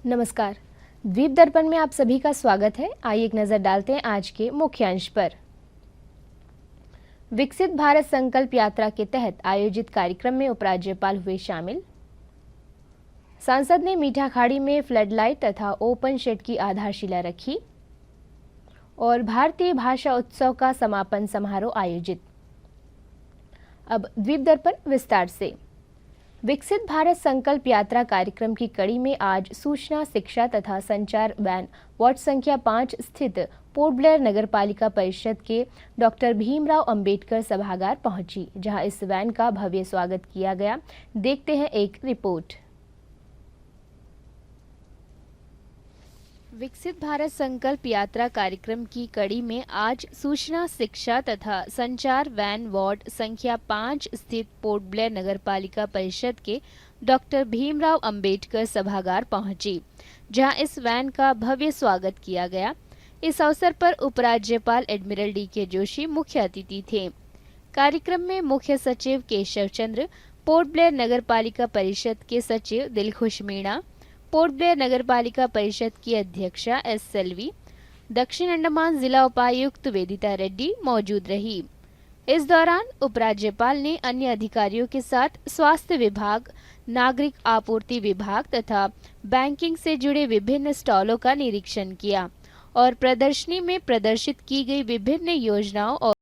नमस्कार। द्वीप दर्पण में आप सभी का स्वागत है। आइए एक नजर डालते हैं आज के मुख्य अंश पर। विकसित भारत संकल्प यात्रा के तहत आयोजित कार्यक्रम में उपराज्यपाल हुए शामिल। सांसद ने मीठाखाड़ी में फ्लडलाइट तथा ओपन शेड की आधारशिला रखी और भारतीय भाषा उत्सव का समापन समारोह आयोजित। अब द्वीप दर्पण विस्तार से। विकसित भारत संकल्प यात्रा कार्यक्रम की कड़ी में आज सूचना, शिक्षा तथा संचार वैन वार्ड संख्या 5 स्थित पोर्ट ब्लेयर नगरपालिका परिषद के डॉक्टर भीमराव अंबेडकर सभागार पहुंची, जहां इस वैन का भव्य स्वागत किया गया। देखते हैं एक रिपोर्ट। विकसित भारत संकल्प यात्रा कार्यक्रम की कड़ी में आज सूचना, शिक्षा तथा संचार वैन वार्ड संख्या 5 स्थित पोर्ट ब्लेयर नगरपालिका परिषद के डॉक्टर भीमराव अंबेडकर सभागार पहुंची, जहां इस वैन का भव्य स्वागत किया गया। इस अवसर पर उपराज्यपाल एडमिरल डी.के. जोशी मुख्य अतिथि थे। कार्यक्रम में मुख्य सचिव केशव चंद्र, पोर्ट ब्लेयर नगरपालिका परिषद के सचिव दिलखुश मीणा, पोर्ट ब्लेयर नगरपालिका परिषद की अध्यक्षा एस सेल्वी, दक्षिण अंडमान जिला उपायुक्त वेदिता रेड्डी मौजूद रही। इस दौरान उपराज्यपाल ने अन्य अधिकारियों के साथ स्वास्थ्य विभाग, नागरिक आपूर्ति विभाग तथा बैंकिंग से जुड़े विभिन्न स्टॉलों का निरीक्षण किया और प्रदर्शनी में प्रदर्शित की गई विभिन्न योजनाओं और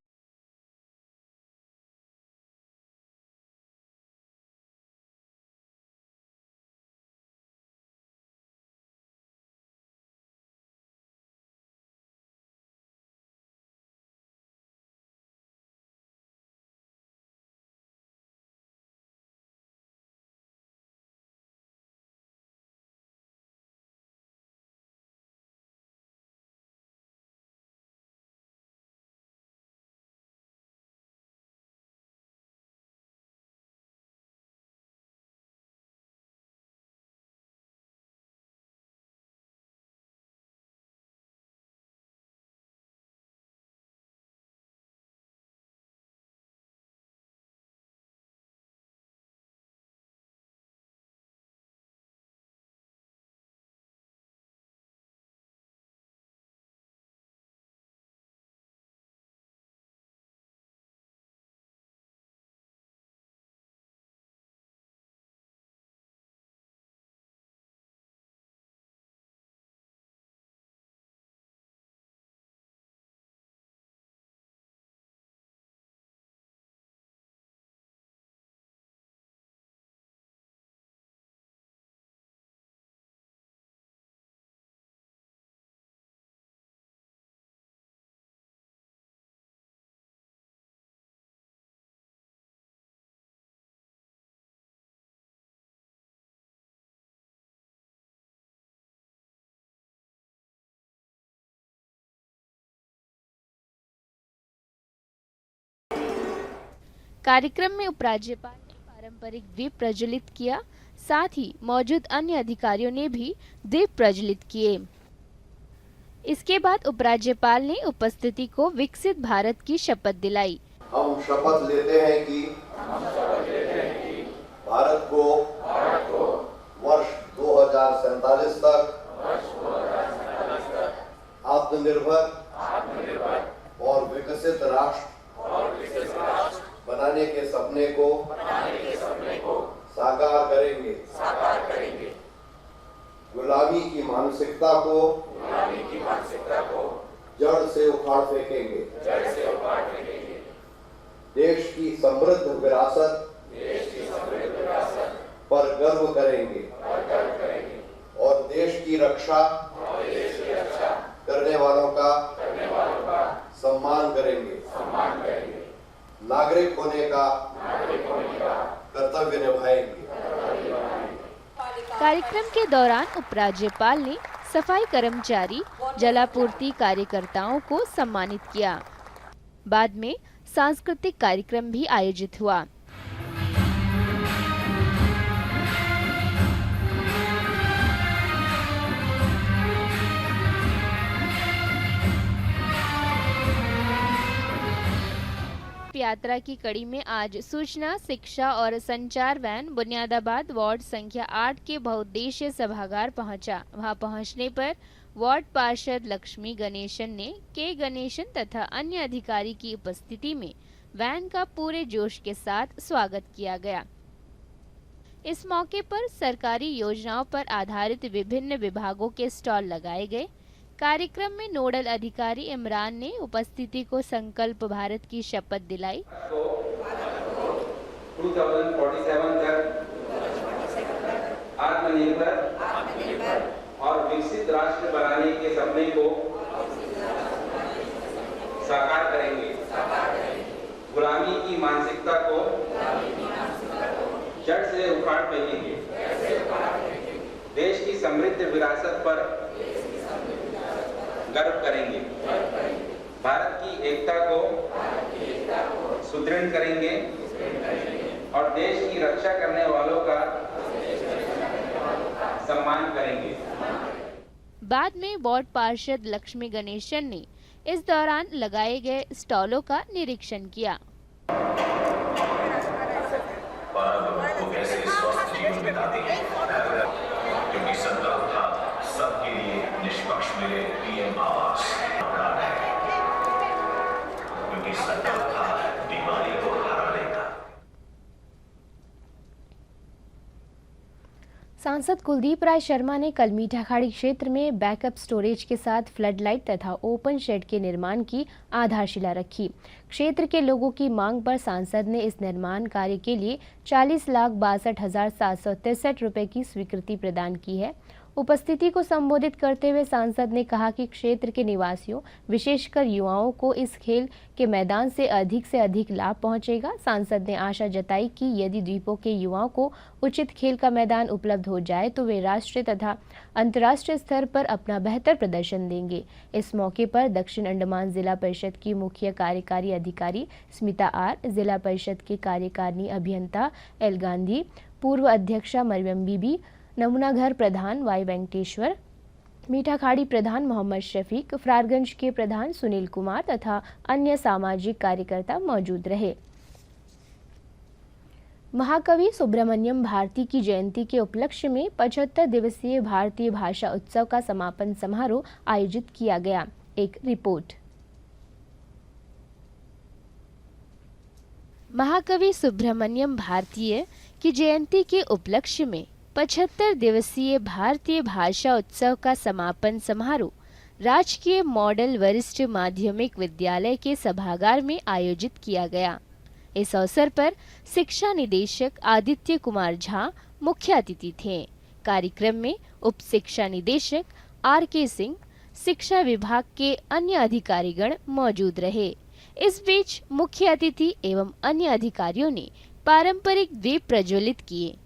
कार्यक्रम में उपराज्यपाल ने पारंपरिक दीप प्रज्वलित किया। साथ ही मौजूद अन्य अधिकारियों ने भी दीप प्रज्वलित किए। इसके बाद उपराज्यपाल ने उपस्थिति को विकसित भारत की शपथ दिलाई। हम शपथ लेते हैं कि भारत को वर्ष 2047 तक आत्मनिर्भर और विकसित राष्ट्र बनाने के सपने को साकार करेंगे। गुलामी की मानसिकता को जड़ से उखाड़ फेंकेंगे। देश की समृद्ध विरासत पर गर्व करेंगे और देश की रक्षा करने वालों का सम्मान करेंगे। नागरिक होने का कर्तव्य निभाएंगे। कार्यक्रम के दौरान उपराज्यपाल ने सफाई कर्मचारी, जलापूर्ति कार्यकर्ताओं को सम्मानित किया। बाद में सांस्कृतिक कार्यक्रम भी आयोजित हुआ। यात्रा की कड़ी में आज सूचना, शिक्षा और संचार वैन बुनियादाबाद वार्ड संख्या 8 के बहुउद्देशीय सभागार पहुंचा। वहां पहुंचने पर वार्ड पार्षद लक्ष्मी गणेशन ने के गणेशन तथा अन्य अधिकारी की उपस्थिति में वैन का पूरे जोश के साथ स्वागत किया गया। इस मौके पर सरकारी योजनाओं पर आधारित विभिन्न विभागों के स्टॉल लगाए गए। कार्यक्रम में नोडल अधिकारी इमरान ने उपस्थिति को संकल्प भारत की शपथ दिलाई। 2047 तक आत्मनिर्भर और विकसित राष्ट्र बनाने के सपने को साकार करेंगे। गुलामी की मानसिकता को जड़ से उखाड़ फेंकेंगे। देश की समृद्ध विरासत पर गर्व करेंगे। भारत की एकता को सुदृढ़ करेंगे और देश की रक्षा करने वालों का सम्मान करेंगे। बाद में वार्ड पार्षद लक्ष्मी गणेशन ने इस दौरान लगाए गए स्टॉलों का निरीक्षण किया। कैसे स्वस्थ जीवन बिताते हैं, क्योंकि संकल्प था सबके लिए निष्पक्ष मिले पीएम आवास कार्ड है, क्योंकि संकल्प था बीमारी को हराने का। सांसद कुलदीप राय शर्मा ने कल मीठाखाड़ी क्षेत्र में बैकअप स्टोरेज के साथ फ्लड लाइट तथा ओपन शेड के निर्माण की आधारशिला रखी। क्षेत्र के लोगों की मांग पर सांसद ने इस निर्माण कार्य के लिए 40,62,763 रुपए की स्वीकृति प्रदान की है। उपस्थिति को संबोधित करते हुए सांसद ने कहा कि क्षेत्र के निवासियों विशेषकर युवाओं को इस खेल के मैदान से अधिक लाभ पहुंचेगा। सांसद ने आशा जताई कि यदि द्वीपों के युवाओं को उचित खेल का मैदान उपलब्ध हो जाए तो वे राष्ट्रीय तथा अंतर्राष्ट्रीय स्तर पर अपना बेहतर प्रदर्शन देंगे। इस मौके पर दक्षिण अंडमान जिला परिषद की मुख्य कार्यकारी अधिकारी स्मिता आर, जिला परिषद के कार्यकारिणी अभियंता एल गांधी, पूर्व अध्यक्षा मरियम बीबी, नमूना घर प्रधान वाई वेंकटेश्वर, मीठाखाड़ी प्रधान मोहम्मद शफीक, फ्रारगंज के प्रधान सुनील कुमार तथा अन्य सामाजिक कार्यकर्ता मौजूद रहे। महाकवि सुब्रमण्यम भारती की जयंती के उपलक्ष्य में 75 दिवसीय भारतीय भाषा उत्सव का समापन समारोह आयोजित किया गया। एक रिपोर्ट। महाकवि सुब्रमण्यम भारतीय की जयंती के उपलक्ष्य में 75 दिवसीय भारतीय भाषा उत्सव का समापन समारोह राजकीय मॉडल वरिष्ठ माध्यमिक विद्यालय के सभागार में आयोजित किया गया। इस अवसर पर शिक्षा निदेशक आदित्य कुमार झा मुख्य अतिथि थे। कार्यक्रम में उप शिक्षा निदेशक आर.के. सिंह, शिक्षा विभाग के अन्य अधिकारीगण मौजूद रहे। इस बीच मुख्य अतिथि एवं अन्य अधिकारियों ने पारंपरिक दीप प्रज्वलित किए।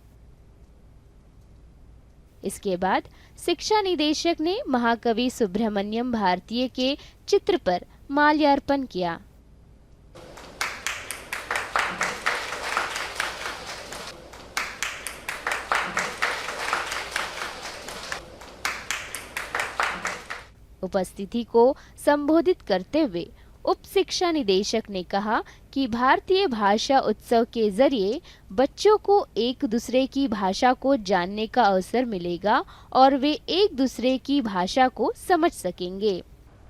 इसके बाद शिक्षा निदेशक ने महाकवि सुब्रमण्यम भारतीय के चित्र पर माल्यार्पण किया। उपस्थिति को संबोधित करते हुए उप शिक्षा निदेशक ने कहा कि भारतीय भाषा उत्सव के जरिए बच्चों को एक दूसरे की भाषा को जानने का अवसर मिलेगा और वे एक दूसरे की भाषा को समझ सकेंगे।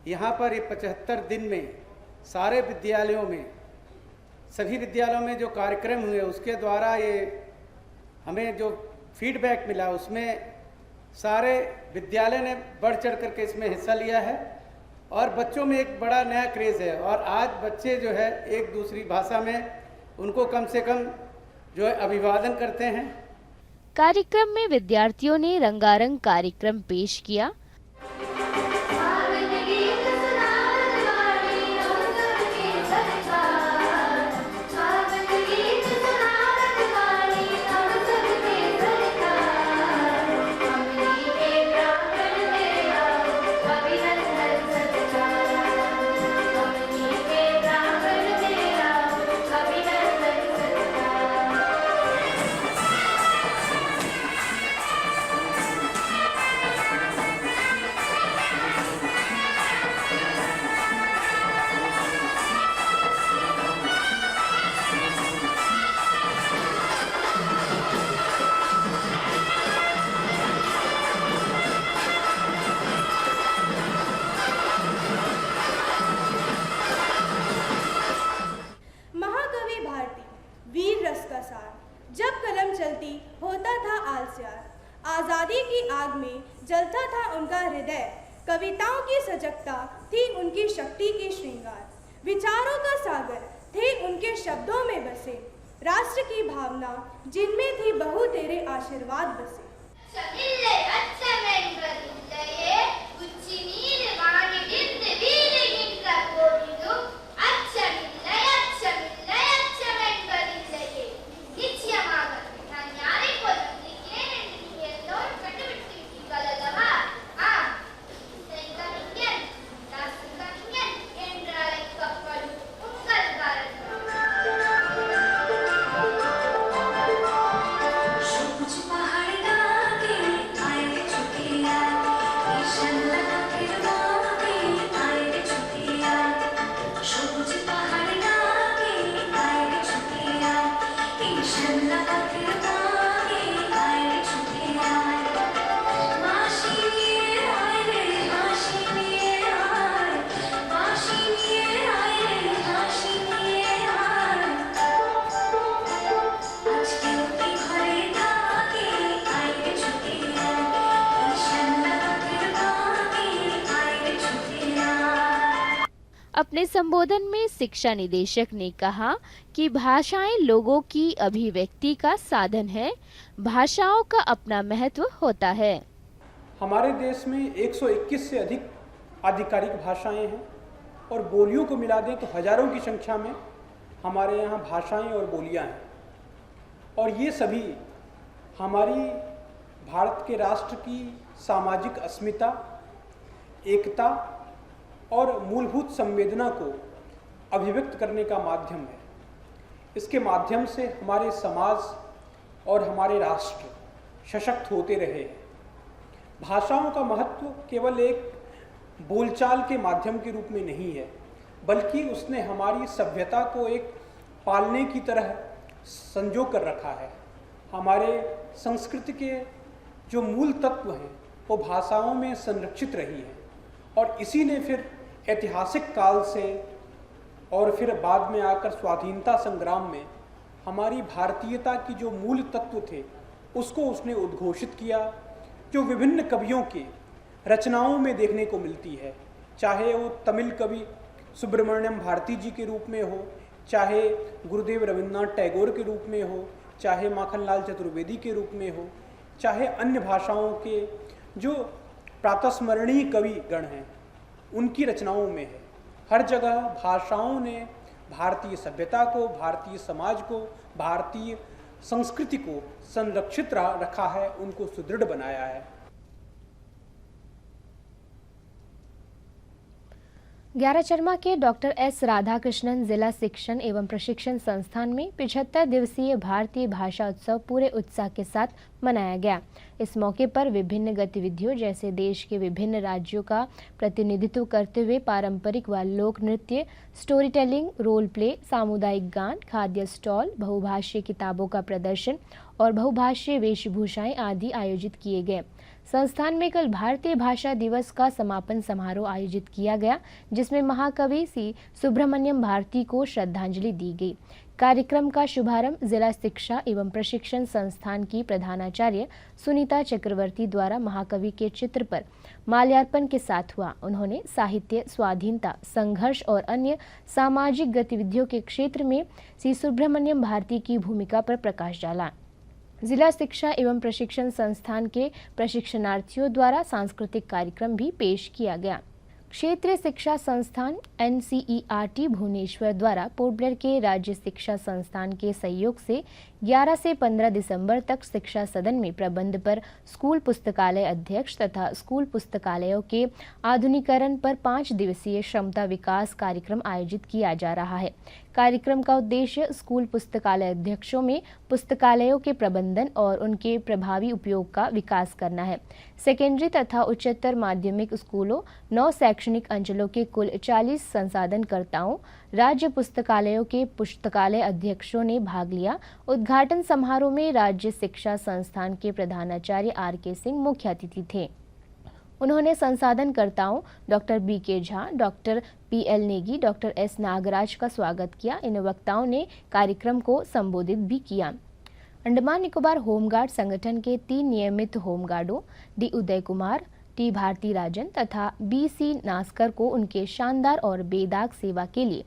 यहाँ पर ये 75 दिन में सारे विद्यालयों में, सभी विद्यालयों में जो कार्यक्रम हुए उसके द्वारा ये हमें जो फीडबैक मिला उसमें सारे विद्यालय ने बढ़ चढ़ करके इसमें हिस्सा लिया है और बच्चों में एक बड़ा नया क्रेज़ है और आज बच्चे जो है एक दूसरी भाषा में उनको कम से कम जो है अभिवादन करते हैं। कार्यक्रम में विद्यार्थियों ने रंगारंग कार्यक्रम पेश किया। प्रति होता था आलस्यार। आज़ादी की आग में जलता था उनका हृदय, कविताओं की सजगता थी उनकी शक्ति की श्रृंगार। विचारों का सागर थे उनके शब्दों में बसे, राष्ट्र की भावना जिनमें थी बहु तेरे आशीर्वाद बसे। अपने संबोधन में शिक्षा निदेशक ने कहा कि भाषाएं लोगों की अभिव्यक्ति का साधन है, भाषाओं का अपना महत्व होता है। हमारे देश में 121 से अधिक आधिकारिक भाषाएं हैं और बोलियों को मिला दें तो हजारों की संख्या में हमारे यहाँ भाषाएं और बोलियां हैं, और ये सभी हमारी भारत के राष्ट्र की सामाजिक अस्मिता, एकता और मूलभूत संवेदना को अभिव्यक्त करने का माध्यम है। इसके माध्यम से हमारे समाज और हमारे राष्ट्र सशक्त होते रहे हैं। भाषाओं का महत्व केवल एक बोलचाल के माध्यम के रूप में नहीं है, बल्कि उसने हमारी सभ्यता को एक पालने की तरह संजो कर रखा है। हमारे संस्कृति के जो मूल तत्व हैं वो भाषाओं में संरक्षित रही है, और इसी ने फिर ऐतिहासिक काल से और फिर बाद में आकर स्वाधीनता संग्राम में हमारी भारतीयता की जो मूल तत्व थे उसको उसने उद्घोषित किया, जो विभिन्न कवियों की रचनाओं में देखने को मिलती है, चाहे वो तमिल कवि सुब्रमण्यम भारती जी के रूप में हो, चाहे गुरुदेव रविन्द्रनाथ टैगोर के रूप में हो, चाहे माखनलाल चतुर्वेदी के रूप में हो, चाहे अन्य भाषाओं के जो प्रातस्मरणीय कवि गण हैं उनकी रचनाओं में है। हर जगह भाषाओं ने भारतीय सभ्यता को, भारतीय समाज को, भारतीय संस्कृति को संरक्षित रखा है, उनको सुदृढ़ बनाया है। ग्यारहचरमा के डॉक्टर एस राधाकृष्णन जिला शिक्षण एवं प्रशिक्षण संस्थान में 75 दिवसीय भारतीय भाषा उत्सव पूरे उत्साह के साथ मनाया गया। इस मौके पर विभिन्न गतिविधियों जैसे देश के विभिन्न राज्यों का प्रतिनिधित्व करते हुए पारंपरिक व लोक नृत्य, स्टोरी टेलिंग, रोल प्ले, सामुदायिक गान, खाद्य स्टॉल, बहुभाषीय किताबों का प्रदर्शन और बहुभाषीय वेशभूषाएं आदि आयोजित किए गए। संस्थान में कल भारतीय भाषा दिवस का समापन समारोह आयोजित किया गया, जिसमें महाकवि सी सुब्रमण्यम भारती को श्रद्धांजलि दी गई। कार्यक्रम का शुभारंभ जिला शिक्षा एवं प्रशिक्षण संस्थान की प्रधानाचार्य सुनीता चक्रवर्ती द्वारा महाकवि के चित्र पर माल्यार्पण के साथ हुआ। उन्होंने साहित्य, स्वाधीनता, संघर्ष और अन्य सामाजिक गतिविधियों के क्षेत्र में सी सुब्रमण्यम भारती की भूमिका पर प्रकाश डाला। जिला शिक्षा एवं प्रशिक्षण संस्थान के प्रशिक्षणार्थियों द्वारा सांस्कृतिक कार्यक्रम भी पेश किया गया। क्षेत्रीय शिक्षा संस्थान NCERT भुवनेश्वर द्वारा पोर्ट ब्लेयर के राज्य शिक्षा संस्थान के सहयोग से 11 से 15 दिसंबर तक शिक्षा सदन में प्रबंध पर स्कूल पुस्तकालय अध्यक्ष तथा स्कूल पुस्तकालयों के आधुनिकीकरण पर 5 दिवसीय क्षमता विकास कार्यक्रम आयोजित किया जा रहा है। कार्यक्रम का उद्देश्य स्कूल पुस्तकालय अध्यक्षों में पुस्तकालयों के प्रबंधन और उनके प्रभावी उपयोग का विकास करना है। सेकेंडरी तथा उच्चतर माध्यमिक स्कूलों 9 शैक्षणिक अंचलों के कुल 40 संसाधनकर्ताओं, राज्य पुस्तकालयों के पुस्तकालय अध्यक्षों ने भाग लिया। उद्घाटन समारोह में राज्य शिक्षा संस्थान के प्रधानाचार्य RK सिंह मुख्य अतिथि थे। उन्होंने संसाधनकर्ताओं doctor BK Jha, doctor PL Negi, doctor S Nagraj का स्वागत किया। इन वक्ताओं ने कार्यक्रम को संबोधित भी किया। अंडमान निकोबार होमगार्ड संगठन के 3 नियमित होमगार्डों डी उदय कुमार, टी भारती राजन तथा बी सी नास्कर को उनके शानदार और बेदाग सेवा के लिए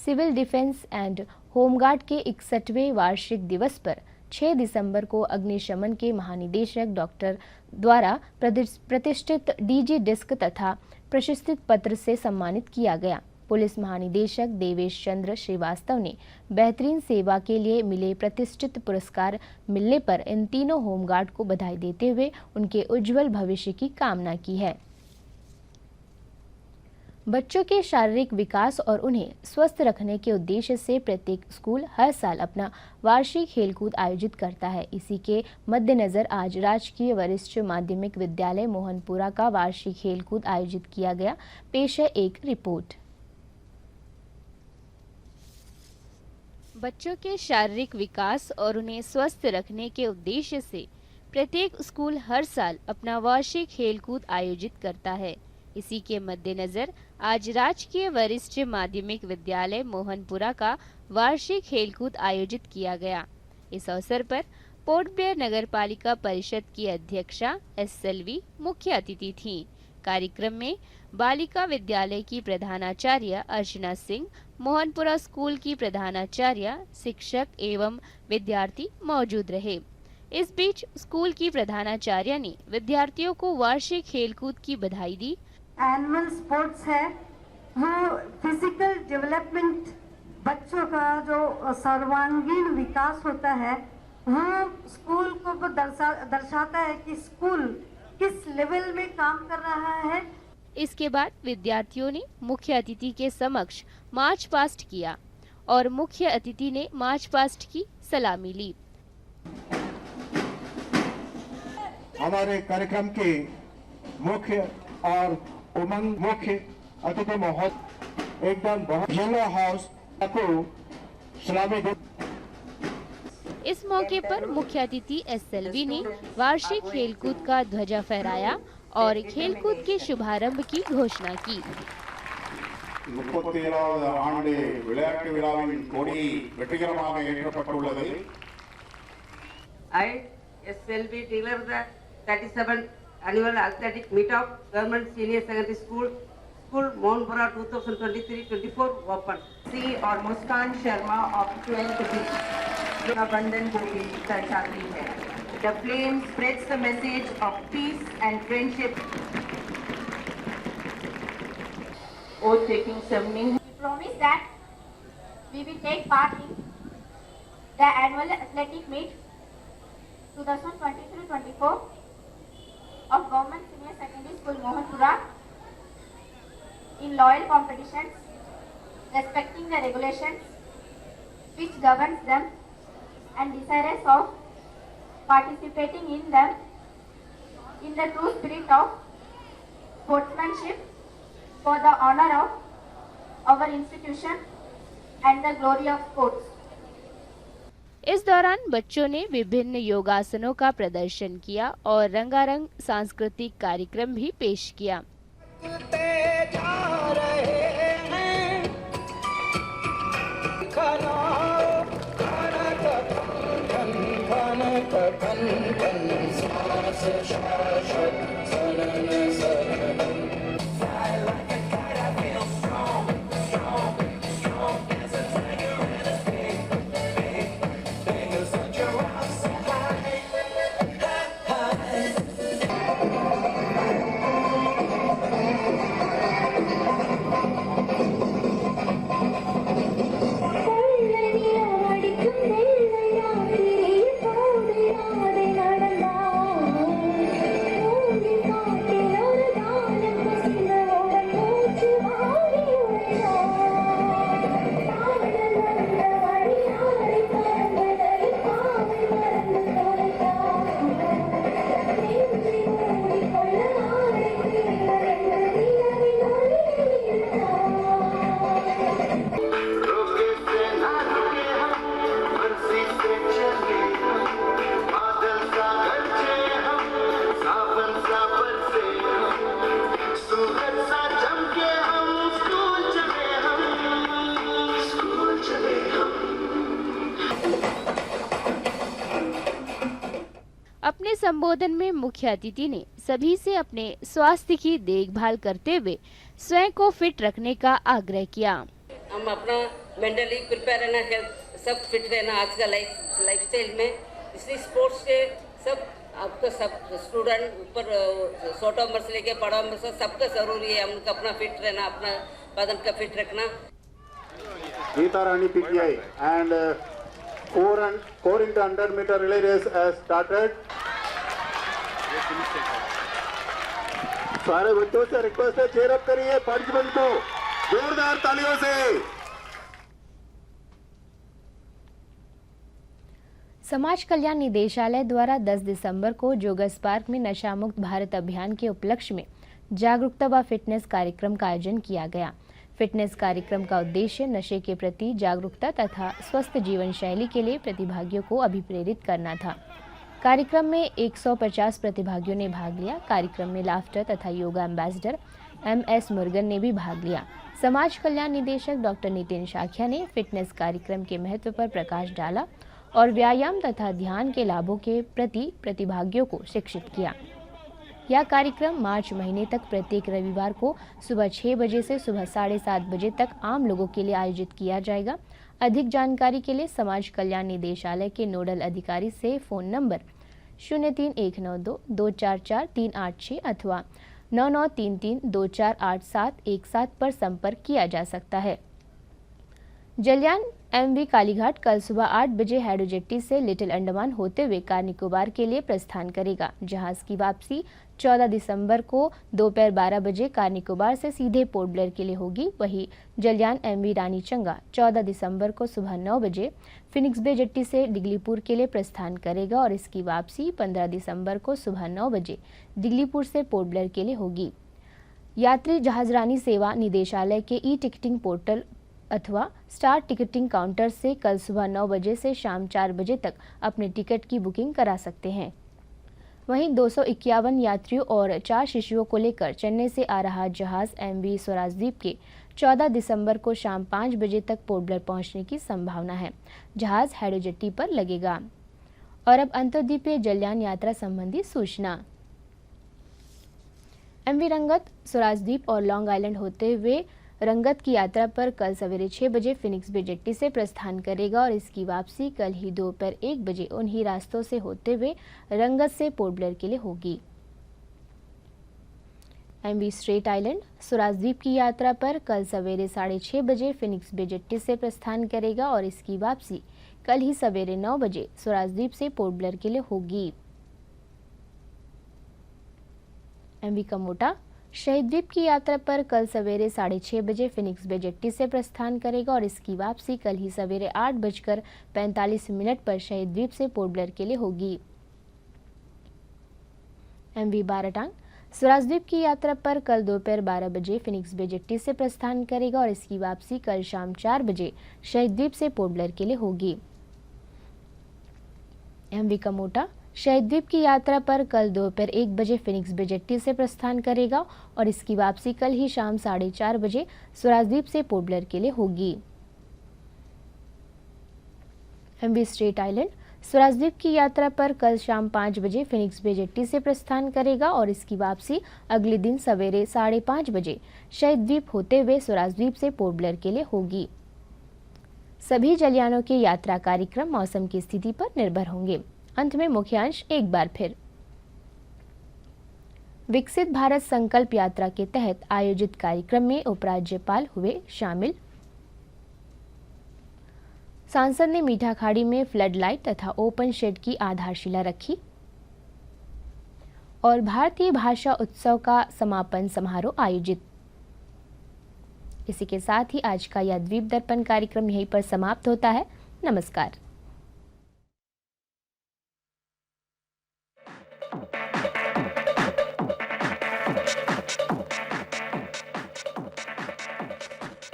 सिविल डिफेंस एंड होमगार्ड के 61वें वार्षिक दिवस पर 6 दिसंबर को अग्निशमन के महानिदेशक डॉक्टर द्वारा प्रतिष्ठित डीजी डिस्क तथा प्रशस्ति पत्र से सम्मानित किया गया। पुलिस महानिदेशक देवेश चंद्र श्रीवास्तव ने बेहतरीन सेवा के लिए मिले प्रतिष्ठित पुरस्कार मिलने पर इन तीनों होमगार्ड को बधाई देते हुए उनके उज्जवल भविष्य की कामना की है। बच्चों के शारीरिक विकास और उन्हें स्वस्थ रखने के उद्देश्य से प्रत्येक स्कूल हर साल अपना वार्षिक खेलकूद आयोजित करता है। इसी के मद्देनजर आज राजकीय वरिष्ठ माध्यमिक विद्यालय मोहनपुरा का वार्षिक खेलकूद आयोजित किया गया। पेश है एक रिपोर्ट। बच्चों के शारीरिक विकास और उन्हें स्वस्थ रखने के उद्देश्य से प्रत्येक स्कूल हर साल अपना वार्षिक खेलकूद आयोजित करता है। इसी के मद्देनजर आज राजकीय वरिष्ठ माध्यमिक विद्यालय मोहनपुरा का वार्षिक खेलकूद आयोजित किया गया। इस अवसर पर पोर्ट ब्लेयर नगर पालिका परिषद की अध्यक्षा SLV मुख्य अतिथि थीं। कार्यक्रम में बालिका विद्यालय की प्रधानाचार्य अर्चना सिंह, मोहनपुरा स्कूल की प्रधानाचार्य, शिक्षक एवं विद्यार्थी मौजूद रहे। इस बीच स्कूल की प्रधानाचार्य ने विद्यार्थियों को वार्षिक खेलकूद की बधाई दी। एनुअल स्पोर्ट्स है वो फिजिकल डेवलपमेंट, बच्चों का जो सर्वांगीण विकास होता है वो स्कूल को दर्शाता है कि स्कूल किस लेवल में काम कर रहा है। इसके बाद विद्यार्थियों ने मुख्य अतिथि के समक्ष मार्च पास्ट किया और मुख्य अतिथि ने मार्च पास्ट की सलामी ली। हमारे कार्यक्रम के मुख्य और उमंग मुख्य अतिथि महोदय एकदम बहुत येलो हाउस को सलामी दे। इस मौके पर मुख्य अतिथि SLV ने वार्षिक खेलकूद का ध्वजा फहराया और खेलकूद के शुभारंभ की घोषणा की। 37வது ஆண்டு விளையாட்டு விழாவின் கொடி வெற்றிகரமாக ஏற்றப்பட்டுள்ளது. I, SLV, declare the 37th annual athletic meet of Government Senior Secondary School Mohanpura 2023-24 open. C और मुस्कान शर्मा of 12th B का बंधन को भी दर्शाती है। The flame spreads the message of peace and friendship. Oath taking ceremony. We promise that we will take part in the annual athletic meet 2023-24 of Government Senior Secondary School Mohanpura in loyal competitions, respecting the regulations which governs them and desirous of participating in them in the true spirit of sportsmanship for the honor of our institution and the glory of sports. इस दौरान बच्चों ने विभिन्न योगासनों का प्रदर्शन किया और रंगारंग सांस्कृतिक कार्यक्रम भी पेश किया। अपने संबोधन में मुख्य अतिथि ने सभी से अपने स्वास्थ्य की देखभाल करते हुए स्वयं को फिट रखने का आग्रह किया। हम अपना मेंटली प्रिपेयर रहना, हेल्थ सब फिट रहना आज का लाइफस्टाइल में, इसलिए स्पोर्ट्स के सब आपका सब स्टूडेंट ऊपर शॉर्ट उम्र से लेके बड़ा उम्र से सबका जरूरी है हमको अपना फिट रहना, अपना बदन का फिट रखना। Geeta Rani PTI and 4 into 100 meter relay race has started. सारे बच्चों से रिक्वेस्ट है, चेयर अप करिए पार्टिसिपेंट को जोरदार तालियों से। समाज कल्याण निदेशालय द्वारा 10 दिसंबर को जोगस पार्क में नशा मुक्त भारत अभियान के उपलक्ष्य में जागरूकता व फिटनेस कार्यक्रम का आयोजन किया गया। फिटनेस कार्यक्रम का उद्देश्य नशे के प्रति जागरूकता तथा स्वस्थ जीवन शैली के लिए प्रतिभागियों को अभिप्रेरित करना था। कार्यक्रम में 150 प्रतिभागियों ने भाग लिया। कार्यक्रम में लाफ्टर तथा योगा एम्बेसडर MS मुर्गन ने भी भाग लिया। समाज कल्याण निदेशक डॉक्टर नितिन शाखिया ने फिटनेस कार्यक्रम के महत्व पर प्रकाश डाला और व्यायाम तथा ध्यान के लाभों के प्रति प्रतिभागियों को शिक्षित किया। यह कार्यक्रम मार्च महीने तक प्रत्येक रविवार को सुबह 6 बजे से सुबह 7:30 बजे तक आम लोगों के लिए आयोजित किया जाएगा। अधिक जानकारी के लिए समाज कल्याण निदेशालय के नोडल अधिकारी से फोन नंबर 03192 244 386 अथवा 9933 248 पर संपर्क किया जा सकता है। जलयान MV कालीघाट कल सुबह 8 बजे हैडो जेट्टी से लिटिल अंडमान होते हुए कार निकोबार के लिए प्रस्थान करेगा। जहाज की वापसी 14 दिसंबर को दोपहर 12 बजे कार निकोबार से सीधे पोर्ट ब्लेयर के लिए होगी। वहीं जलयान MV रानी चंगा 14 दिसंबर को सुबह 9 बजे फिनिक्स बे जेट्टी से डिगलीपुर के लिए प्रस्थान करेगा और इसकी वापसी 15 दिसंबर को सुबह 9 बजे डिगलीपुर से पोर्ट ब्लेयर के लिए होगी। यात्री जहाजरानी सेवा निदेशालय के ई-टिकटिंग पोर्टल अथवा स्टार टिकटिंग काउंटर से कल सुबह 9 बजे से शाम 4 बजे तक अपने टिकट की बुकिंग करा सकते हैं। वहीं 251 यात्रियों और 4 शिशुओं को लेकर चेन्नई से आ रहा जहाज MV स्वराजदीप के 14 दिसंबर को शाम 5 बजे तक पोर्ट ब्लेयर पहुंचने की संभावना है। जहाज हैडो जेट्टी पर लगेगा। और अब अंतर्द्वीपीय जलयान यात्रा संबंधी सूचना। MV रंगत स्वराजदीप और लॉन्ग आइलैंड होते हुए रंगत की यात्रा पर कल सवेरे 6 बजे फिनिक्स बे जेट्टी से प्रस्थान करेगा और इसकी वापसी कल ही दोपहर 1 बजे उन्हीं रास्तों से होते हुए रंगत से पोर्ट ब्लेयर के लिए होगी। MV स्ट्रेट आइलैंड स्वराजदीप की यात्रा पर कल सवेरे 6:30 बजे फिनिक्स बे जेट्टी से प्रस्थान करेगा और इसकी वापसी कल ही सवेरे 9 बजे स्वराजदीप से पोर्ट ब्लेयर के लिए होगी। MV कमोटा शहीद द्वीप की यात्रा पर कल सवेरे 6:30 बजे फिनिक्स बे जेट्टी से प्रस्थान करेगा और इसकी वापसी कल ही सवेरे 8:45 पर शहीद द्वीप से पोर्ट ब्लेयर के लिए होगी। MV बाराटांग स्वराजदीप की यात्रा पर कल दोपहर 12 बजे फिनिक्स बे जेट्टी से प्रस्थान करेगा और इसकी वापसी कल शाम 4 बजे शहीद द्वीप से पोर्ट ब्लेयर के लिए होगी। MV कमोटा शहीद द्वीप की यात्रा पर कल दोपहर 1 बजे फिनिक्स बे जेट्टी से प्रस्थान करेगा और इसकी वापसी कल ही शाम 4:30 बजे स्वराजदीप से पोर्ट ब्लेयर के लिए होगी। MV स्ट्रेट आइलैंड स्वराजदीप की यात्रा पर कल शाम 5 बजे फिनिक्स बे जेट्टी से प्रस्थान करेगा और इसकी वापसी अगले दिन सवेरे 5:30 बजे शहीद द्वीप होते हुए स्वराजदीप से पोर्ट ब्लेयर के लिए होगी। सभी जलयानों के यात्रा कार्यक्रम मौसम की स्थिति पर निर्भर होंगे। अंत में मुख्यांश एक बार फिर। विकसित भारत संकल्प यात्रा के तहत आयोजित कार्यक्रम में उपराज्यपाल हुए शामिल। सांसद ने मीठा खाड़ी में फ्लड लाइट तथा ओपन शेड की आधारशिला रखी। और भारतीय भाषा उत्सव का समापन समारोह आयोजित। इसी के साथ ही आज का यह द्वीप दर्पण कार्यक्रम यहीं पर समाप्त होता है। नमस्कार।